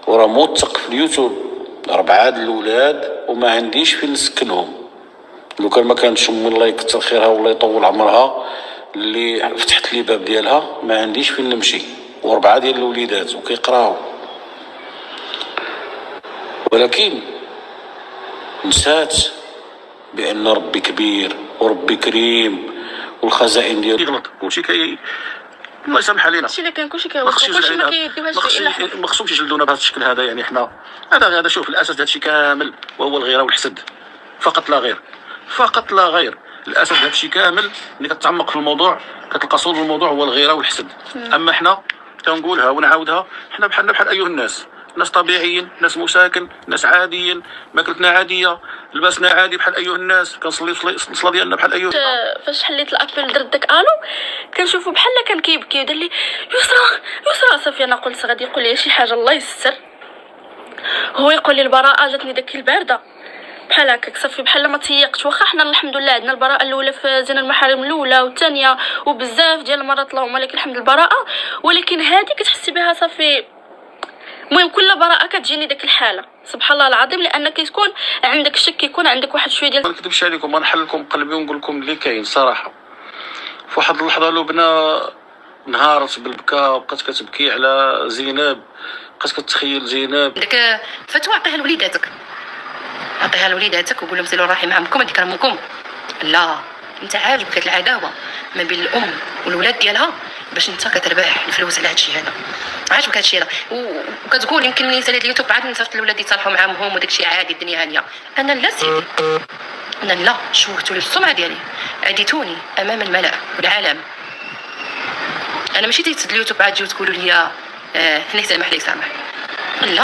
وراه موثق في اليوتيوب 4 د الاولاد وما عنديش فين نسكنهم. لو كان ما كانتش امي الله يكثر خيرها والله يطول عمرها اللي فتحت لي باب ديالها، ما عنديش فين نمشي، و4 ديال الوليدات وكيقراو. ولكن نسات بان ربي كبير وربي كريم والخزائن ديالو يغلط. كلشي الله يسامح علينا. هادشي اللي كان كلشي كيوصل، كلشي ما كيديوهاش الا حنا. ما خصهمش يجلدونا بهذا الشكل هذا. يعني حنا هذا شوف الاساس هذا الشيء كامل وهو الغيره والحسد فقط لا غير، فقط لا غير. الاساس هذا الشيء كامل اللي كتعمق في الموضوع كتلقى صلب الموضوع هو الغيره والحسد. اما حنا تنقولها ونعاودها، حنا بحالنا بحال ايها الناس، ناس طبيعيين، ناس مساكن، ناس عاديين، ماكلتنا عاديه، لباسنا عادي بحال ايها الناس، كنصلي الصلاه ديالنا بحال ايها. فاش حليت الابل درت داك الو كنشوفو بحال كان كيبكي ودار لي يسرا صافي. انا قلت غادي يقول لي شي حاجه الله يستر. هو يقول لي البراءه جاتني داك البارده بحال هكاك صافي، بحال ما تيقت. واخا حنا الحمد لله عندنا البراءه الاولى في زنا المحارم الاولى والثانيه وبزاف ديال المرات اللهم لك الحمد البراءه، ولكن هذه كتحسي بها صافي. المهم كل براءه كتجيني داك الحاله سبحان الله العظيم، لان كتكون عندك الشك، كيكون عندك واحد شويه ديال. ما نكذبش عليكم، غنحل لكم قلبي ونقول لكم اللي كاين صراحه. في واحد اللحظه لبنى نهارت بالبكاء وبقات كتبكي على زينب، بقات كتخيل زينب. داك فتوى عطيها لوليداتك، عطيها لوليداتك وقول لهم سيروا راحي مع امكم هذيك راه امكم. لا انت عاجبك هاد العداوه ما بين الام والولاد ديالها باش انت كتربح الفلوس على هادشي هذا. عاجبك هادشي هذا وكتقول يمكن من يسالي اليوتيوب عاد نصيفط الولاد يتصالحوا مع امهم وداكشي عادي الدنيا هانيه. انا لا سيدي، انا لا شوهتوا لي السمعه ديالي، عديتوني امام الملأ والعالم. انا ماشي تيتسد اليوتيوب عاد تجيو تقولوا لي الله يسامح الله يسامح. لا